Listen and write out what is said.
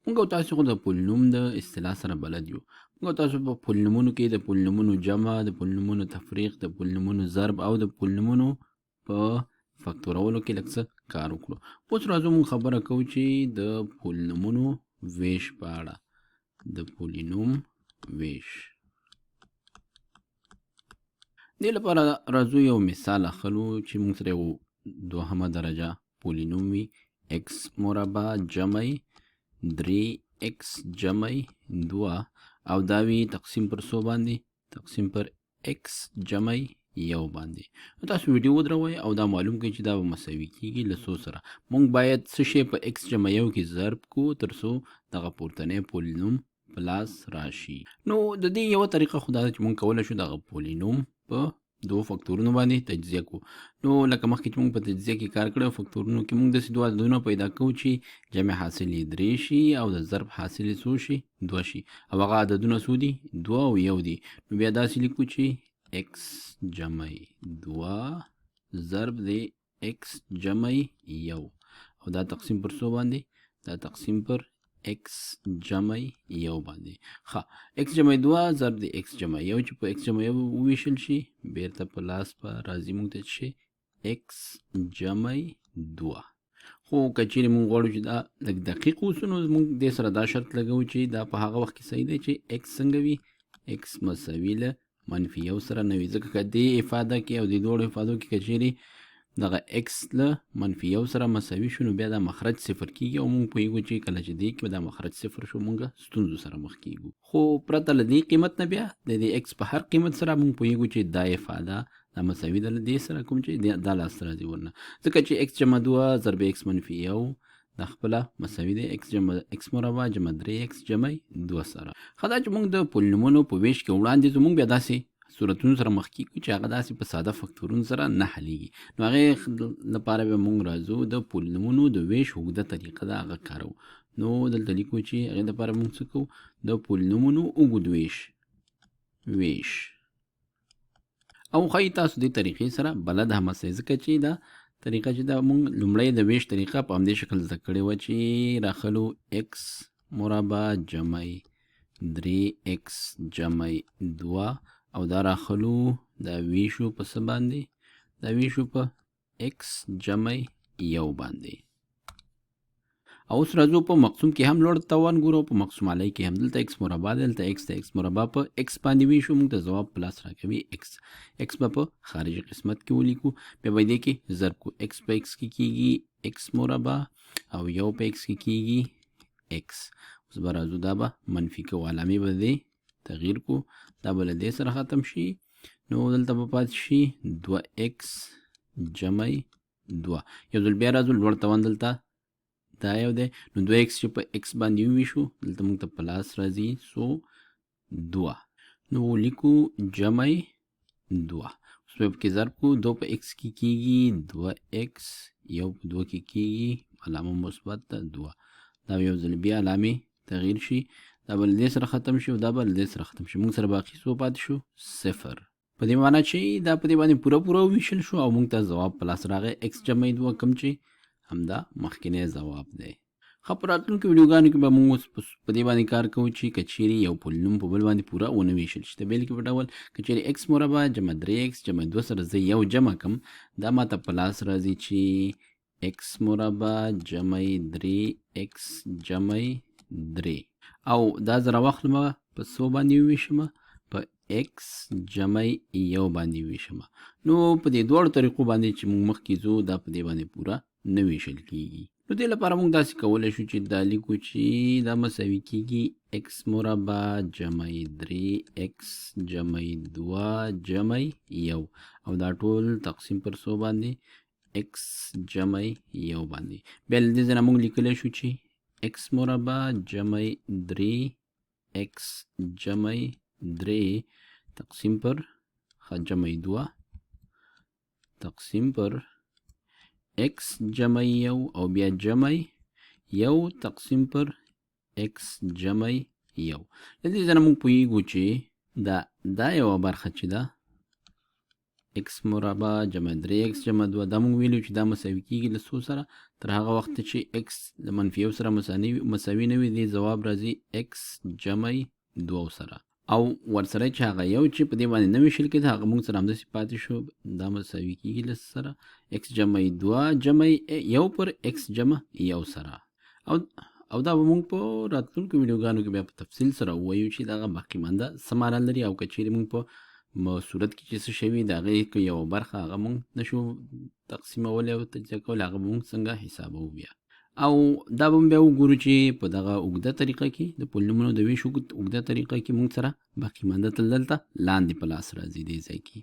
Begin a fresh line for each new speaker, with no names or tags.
مونږ او تاسو خو د پولینوم د اصطلاح سره بلد یو. مونږ او تاسو په پولینومونو کې د پولینومونو جمع، د پولینومونو تفریق، د پولینومونو ضرب او د پولینومونو په فاکتورولو کې لږ څه کار وکړو. اوس راځو مونږ خبره کوو چې د پولینومونو ویش په اړه. د پولینوم ویش دې لپاره راځو یو مثال اخلو چې مونږ سره یو دوهمه درجه پولینوم وي، x مربع جمع 3x جمع 2 او دا وی تقسیم پر څو باندې؟ تقسیم پر x جمع 1 باندې. نو تاسو ویډیو ودروئ او دا معلوم کړئ چې دا به مساوي کیږي له څو سره. مونږ باید څه شی په x جمع 1 کې ضرب کو تر څو دغه پورتنی پولینوم په لاس راشي. نو د دې یو طریقه خو دا ده چې مونږ کولی شو دغه پولینوم په دو فکتورونو باندې تجزیه کو. نو لکه مخکې چې مونږ په تجزیه کې کار کړی فکتورونو کې مونږ داسې دوه عددونه پیدا کوو چې جمع حاصل یې 3 شي او د ضرب حاصل یې څو شي؟ 2 شي. او هغه عددونه څو دي؟ 2 او 1 دي. نو بیا داسې لیکو چې x جمع 2 ضرب دی x جمع 1 او دا تقسیم پر څو باندې؟ دا تقسیم پر x جمع 1 باندې. ښه x جمع 2 ضرب د x جمع 1 چې په x جمع 1 وویشل شي بیرته په لاس په راځي مونږ ته چې x جمع 2. خو که چیرې مونږ غواړو چې دا لږ دقیق اوسو نو مونږ دې سره دا شرط لګوو چې دا په هغه وخت کې صحیح دی چې x څنګه وي؟ x مساوي له منفي 1 سره نه وي. ځکه که دې افاده کې او دې دواړو افادو کې که چیرې دغه x له منفي 1 سره مساوي شو نو بیا دا مخرج صفر کیږي او مونږ پوهیږو چې کله چې دې کې دا مخرج صفر شو مونږ ستونزو سره مخ کیږو. خو پرته له دې قیمت نه بیا د دې x په هر قیمت سره مونږ پوهیږو چې دا افاده دا مساوي ده له دې سره کوم چې دا لاسته راځي ورنه. ځکه چې x جمع 2 ضرب x منفي 1 دا خپله مساوي دی x جمع x مربع جمع 3x جمع 2 سره. ښه دا چې مونږ د پولینومونو په ویش کې وړاندې ځو مونږ بیا داسې صورتونو سره مخ کیږو چې هغه داسې په ساده فکتورونو سره نه حلیږي. نو هغې لپاره به مونږ راځو د پولینومونو د ویش اوږده طریقه ده هغه کاروو. نو دلته لیکو چې هغې لپاره مونږ څه کوو؟ د پولینومونو اوږد ویش او ښایي تاسو دې طریقې سره بلد هم هسئ ځکه چې دا طریقه چې دا مونږ لومړی د ویش طریقه په همدې شکل زده کړې وه چې راخلو x مربع جمع 3x جمع 2 او دا راخلو دا ویشو په څه باندې؟ دا ویشو په x جمع 1 باندې. او اوس راځو په مقسوم کې هم لوړ توان ګورو، په مقسوم علیه کې هم دلته x مربع دی، دلته x د x مربع په x باندې ویشو مونږ ته ځواب په لاس راکوي x به په خارجي قسمت کې ولیکو بیا به دې کې ضرب کو x په x کې کیږي x مربع او 1 په x کې کیږي x. اوس به راځو دا به منفي کو علامې به دې تغییر کو دا به له دې سره ختم شي نو دلته به پاتې شي 2x جمع 2. یو ځل بیا راځو لوړ توان دلته دا یو دی نو 2x چې په x باندې وویشو دلته موږ ته په لاس راځي سو 2 نو لیکو جمع 2. اوس به پکې ضرب کو 2 په x کې کیږي 2x 1 په 2 کې کیږي علامه مثبت 2 دا یو ځل بیا علامې تغییر شي دا به له دې سره ختم شي او دا به له دې سره ختم شي موږ سره باقي څو پاتې شو 0 په دې معنی چې دا په دې باندې پوره وویشل شو او موږ ته ځواب په لاس راغی x جمع 2 کوم چې همدا مخکینی ځواب دی. ښه په راتلونکو ویډیوګانو کې به موږ په دې باندې کار کوو چې که چیرې یو پولینوم په بل باندې پوره ونه ویشل شي د بېلګې په ډول که چیرې x مربع جمع 3x جمع 2 سره زه یو جمع کم دا ماته په لاس راځي چې x مربع جمع 3x جمع 3 او دا زه راواخلم په څو باندې وویشم په x جمع 1 باندې وویشم. نو په دې دواړو طریقو باندې چې موږ مخکې ځو دا په دې باندې پوره نه ویشل کیږي. نو دې لپاره موږ داسې کولی شو چې دا لیکو چې دا مساوي کیږي x مربع جمع 3x جمع 2 جمع 1 او دا ټول تقسیم پر څو باندې x جمع 1 باندې. بیا له دې ځایه موږ لیکلی شو چې x مربع جمع 3x جمع 3 تقسیم پر جمع 2 تقسیم پر x جمع 1 او بیا جمع 1 تقسیم پر x جمع 1. د دې ځنه موږ پوهیږو چې دا یوه برخه چې ده x مربع جمع 3x جمع 2 دا موږ ویلو چې دا مساوي کیږي له څو سره تر هغه وخت چې x د منفي 1 سره مساوي نه وي دی جواب راځي x جمع 2 سره او ورسره چې هغه یو چې په دې باندې نه ویشل کېده هغه موږ سره همداسې پاتې شو دا مساوي کیږي له سره x جمع 2 جمع 1 پر x جمع 1 سره او دا به موږ په راتلونکو ویډیوګانو کې بیا په تفصیل سره ووایو چې دغه باقي مانده څه معنی لري او که چیرې موږ په صورت کې چې څه شوي د هغې که یوه برخه هغه موږ نشو تقسیمولی او تجزیه کولی هغه به موږ څنګه حسابوو بیا او دا به بیا وګورو چې په دغه اوږده طریقه کې د پولینومونو د ویش اوږده طریقه کې موږ سره باقي مانده تل دلته لاندې په لاس راځي دې ځای کې